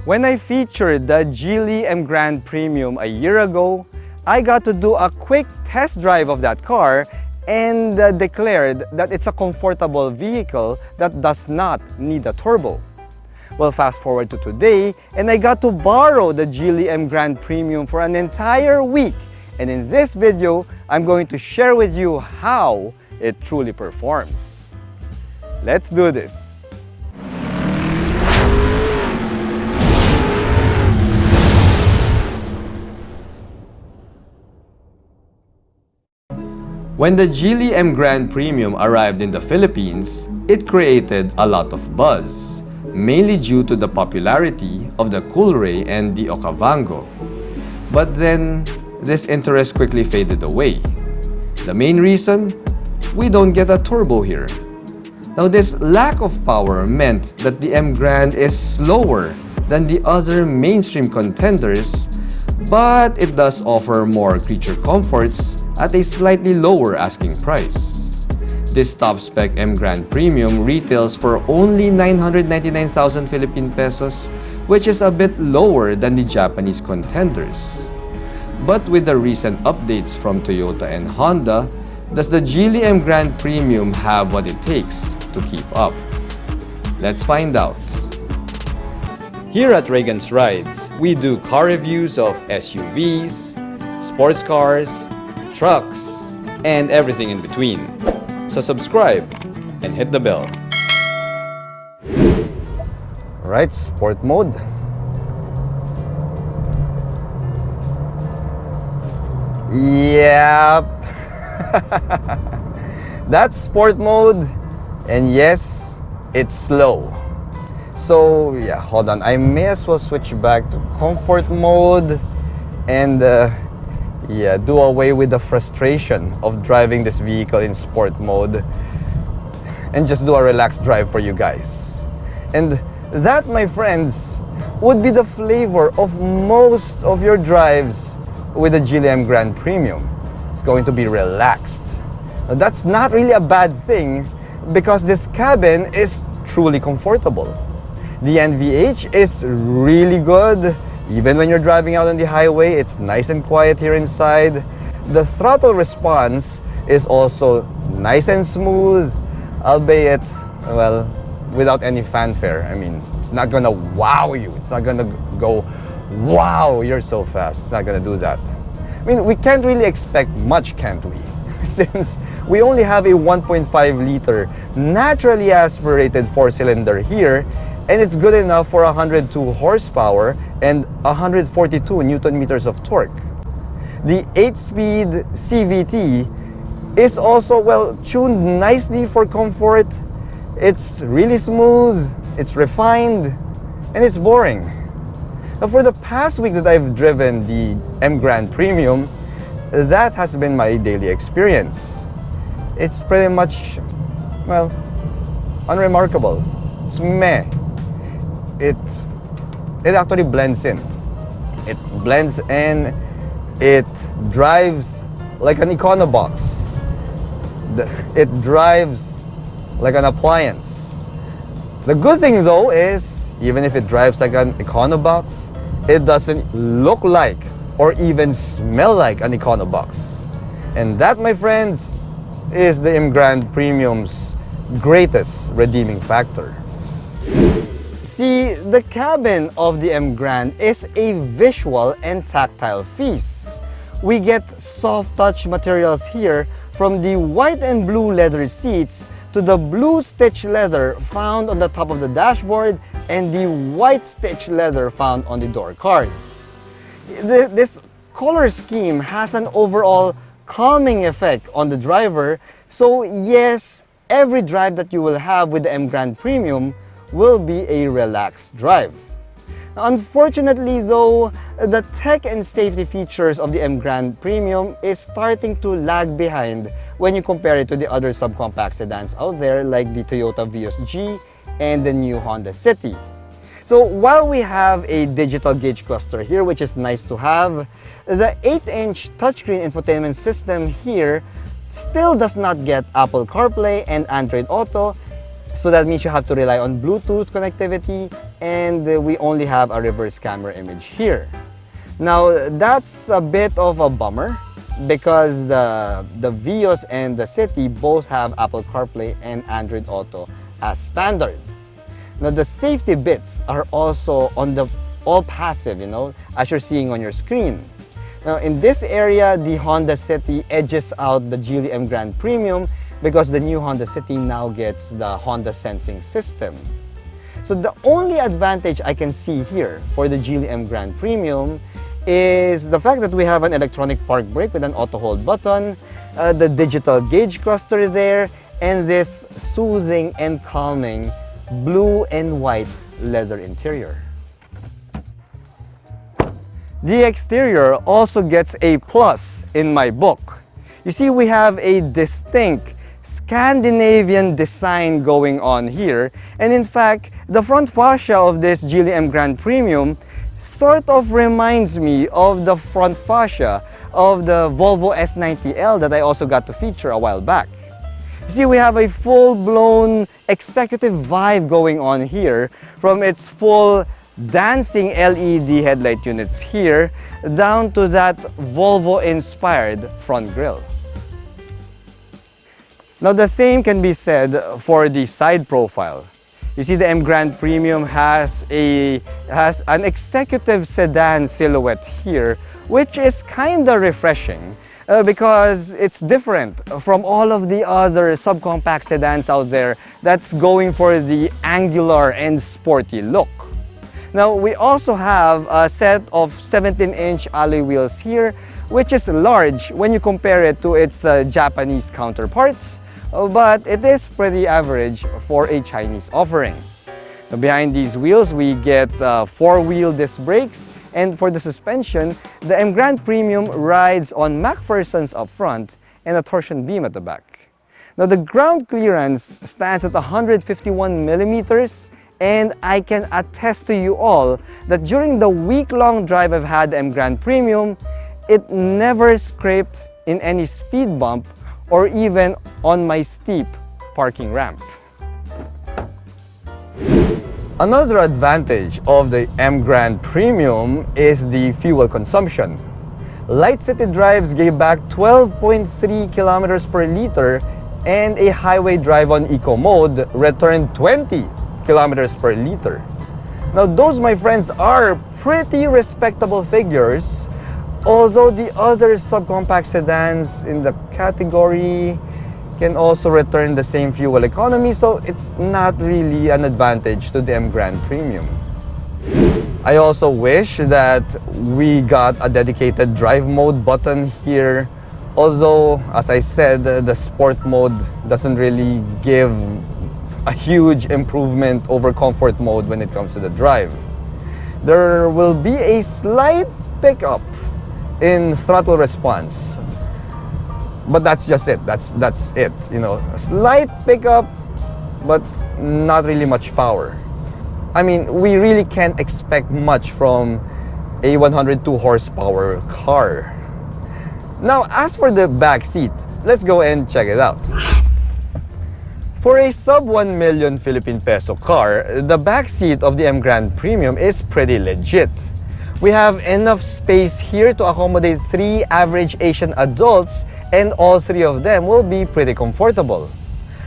When I featured the Geely Emgrand Premium a year ago, I got to do a quick test drive of that car and declared that it's a comfortable vehicle that does not need a turbo. Well, fast forward to today, and I got to borrow the Geely Emgrand Premium for an entire week. And in this video, I'm going to share with you how it truly performs. Let's do this. When the Geely Emgrand Premium arrived in the Philippines, it created a lot of buzz, mainly due to the popularity of the Coolray and the Okavango. But then, this interest quickly faded away. The main reason? We don't get a turbo here. Now, this lack of power meant that the Emgrand is slower than the other mainstream contenders, but it does offer more creature comforts at a slightly lower asking price. This top-spec Emgrand Premium retails for only 999,000 Philippine pesos, which is a bit lower than the Japanese contenders. But with the recent updates from Toyota and Honda, does the Geely Emgrand Premium have what it takes to keep up? Let's find out. Here at Reagan's Rides, we do car reviews of SUVs, sports cars, trucks, and everything in between. So subscribe and hit the bell. Alright, sport mode. Yep. That's sport mode, and yes, it's slow. So yeah, hold on, I may as well switch back to comfort mode and yeah, do away with the frustration of driving this vehicle in sport mode and just do a relaxed drive for you guys. And that, my friends, would be the flavor of most of your drives with the Geely Emgrand Premium. It's going to be relaxed. Now, that's not really a bad thing because this cabin is truly comfortable. The NVH is really good. Even when you're driving out on the highway, it's nice and quiet here inside. The throttle response is also nice and smooth, albeit, well, without any fanfare. I mean, it's not gonna wow you. It's not gonna go, wow, you're so fast. It's not gonna do that. I mean, we can't really expect much, can't we? Since we only have a 1.5 liter naturally aspirated 4-cylinder here, and it's good enough for 102 horsepower and 142 Newton meters of torque. The 8-speed CVT is also, well, tuned nicely for comfort. It's really smooth, it's refined, and it's boring. Now, for the past week that I've driven the Emgrand Premium, that has been my daily experience. It's pretty much, well, unremarkable. It's meh. It actually blends in. It blends in, it drives like an Econobox. It drives like an appliance. The good thing though is, even if it drives like an Econobox, it doesn't look like or even smell like an Econobox. And that, my friends, is the Emgrand Premium's greatest redeeming factor. See, the cabin of the Emgrand is a visual and tactile feast. We get soft touch materials here, from the white and blue leather seats to the blue stitch leather found on the top of the dashboard and the white stitch leather found on the door cards. This color scheme has an overall calming effect on the driver, so yes, every drive that you will have with the Emgrand Premium will be a relaxed drive. Unfortunately though, the tech and safety features of the Emgrand Premium is starting to lag behind when you compare it to the other subcompact sedans out there like the Toyota Vios G and the new Honda City. So while we have a digital gauge cluster here, which is nice to have, the 8-inch touchscreen infotainment system here still does not get Apple CarPlay and Android Auto, So that means you have to rely on Bluetooth connectivity, and we only have a reverse camera image here. Now, that's a bit of a bummer because the Vios and the City both have Apple CarPlay and Android Auto as standard. Now, the safety bits are also on the all passive, as you're seeing on your screen. Now, in this area, the Honda City edges out the Geely Emgrand Premium because the new Honda City now gets the Honda Sensing system. So the only advantage I can see here for the Geely Emgrand Premium is the fact that we have an electronic park brake with an auto hold button, the digital gauge cluster there, and this soothing and calming blue and white leather interior. The exterior also gets a plus in my book. You see, we have a distinct Scandinavian design going on here, and in fact, the front fascia of this Geely Emgrand Premium sort of reminds me of the front fascia of the Volvo S90L that I also got to feature a while back. You see, we have a full-blown executive vibe going on here, from its full dancing LED headlight units here down to that Volvo-inspired front grille. Now, the same can be said for the side profile. You see, the Emgrand Premium has an executive sedan silhouette here, which is kinda refreshing because it's different from all of the other subcompact sedans out there that's going for the angular and sporty look. Now, we also have a set of 17-inch alloy wheels here, which is large when you compare it to its Japanese counterparts, but it is pretty average for a Chinese offering. Now, behind these wheels, we get 4-wheel disc brakes, and for the suspension, the Emgrand Premium rides on MacPherson's up front and a torsion beam at the back. Now, the ground clearance stands at 151 millimeters, and I can attest to you all that during the week-long drive I've had the Emgrand Premium, it never scraped in any speed bump or even on my steep parking ramp. Another advantage of the Emgrand Premium is the fuel consumption. Light city drives gave back 12.3 kilometers per liter, and a highway drive on eco mode returned 20 kilometers per liter. Now, those, my friends, are pretty respectable figures, although the other subcompact sedans in the category can also return the same fuel economy, so it's not really an advantage to the Emgrand Premium. I also wish that we got a dedicated drive mode button here, although, as I said, the sport mode doesn't really give a huge improvement over comfort mode when it comes to the drive. There will be a slight pickup in throttle response, but that's just it. That's it. A slight pickup, but not really much power. I mean, we really can't expect much from a 102 horsepower car. Now, as for the back seat, let's go and check it out. For a sub 1 million Philippine peso car, the back seat of the Emgrand Premium is pretty legit. We have enough space here to accommodate 3 average Asian adults, and all 3 of them will be pretty comfortable.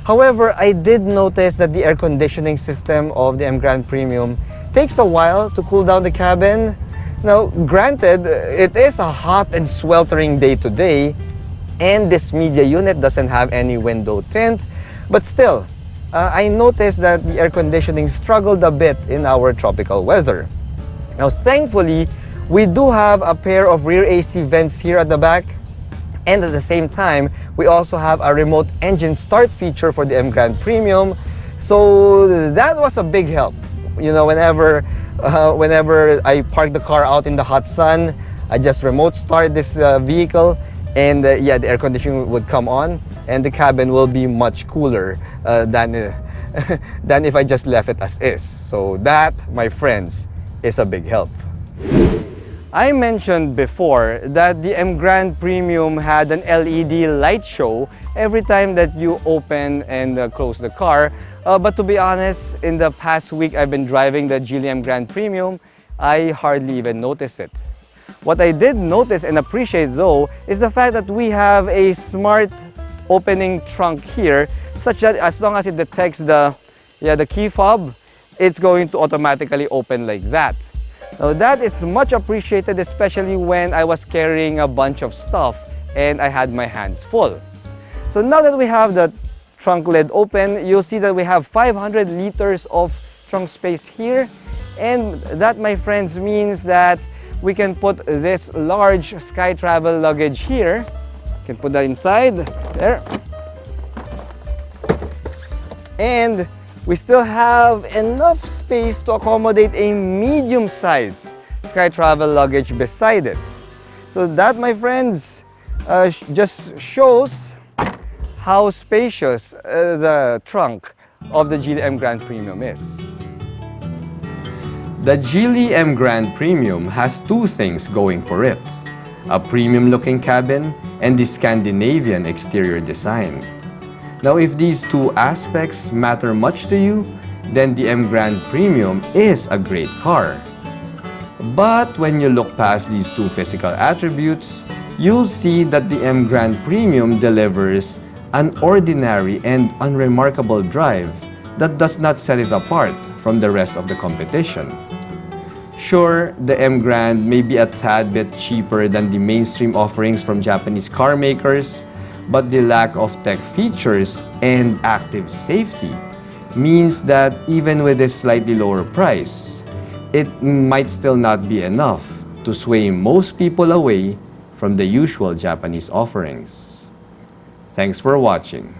However, I did notice that the air conditioning system of the Emgrand Premium takes a while to cool down the cabin. Now, granted, it is a hot and sweltering day today, and this media unit doesn't have any window tint, but still, I noticed that the air conditioning struggled a bit in our tropical weather. Now, thankfully, we do have a pair of rear AC vents here at the back, and at the same time, we also have a remote engine start feature for the Emgrand Premium, so that was a big help. Whenever I park the car out in the hot sun, I just remote start this vehicle, and the air conditioning would come on, and the cabin will be much cooler than if I just left it as is. So that, my friends, is a big help. I mentioned before that the Emgrand Premium had an LED light show every time that you open and close the car. But to be honest, in the past week I've been driving the Geely Emgrand Premium, I hardly even noticed it. What I did notice and appreciate though is the fact that we have a smart opening trunk here, such that as long as it detects the key fob, it's going to automatically open like that. Now that is much appreciated, especially when I was carrying a bunch of stuff and I had my hands full. So now that we have the trunk lid open, you'll see that we have 500 liters of trunk space here. And that, my friends, means that we can put this large Sky Travel luggage here. You can put that inside, there. And we still have enough space to accommodate a medium-sized Sky Travel luggage beside it. So that, my friends, just shows how spacious the trunk of the Geely Emgrand Premium is. The Geely Emgrand Premium has two things going for it: a premium-looking cabin and the Scandinavian exterior design. Now, if these two aspects matter much to you, then the Emgrand Premium is a great car. But when you look past these two physical attributes, you'll see that the Emgrand Premium delivers an ordinary and unremarkable drive that does not set it apart from the rest of the competition. Sure, the Emgrand may be a tad bit cheaper than the mainstream offerings from Japanese car makers, but the lack of tech features and active safety means that even with a slightly lower price, it might still not be enough to sway most people away from the usual Japanese offerings. Thanks for watching.